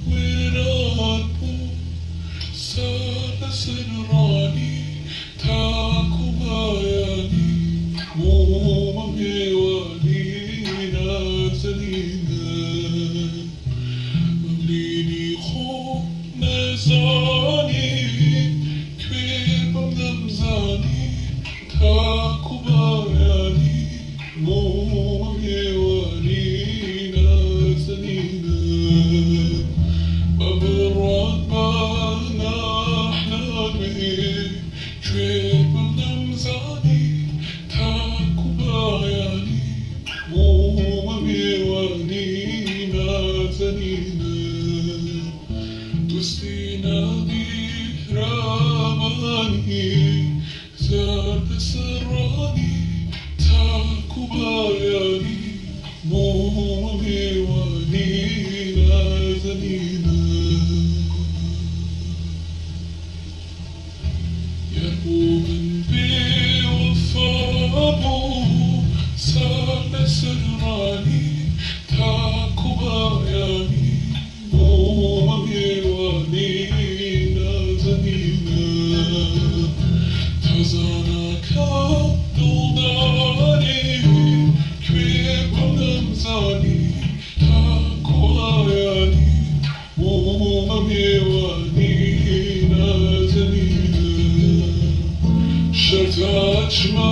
Wiratmu sana senrani taku bayani mu mamiwani nazanina Mamlini ko nazani kwebam namzani taku bayani mu mamiwani nazanina Babrat bana ahlami kwebam namzani taku bayani mu mamiwani nazanina Tusina bihramani zat sarani taku bayani mu mamiwani nazanina يربوبا بوفابو سال سراني تاكو باياني مو مميواني نازنينا تزانا كابدولداني كويبا نمزاني تاكو باياني مو مميواني نازنينا شرط açma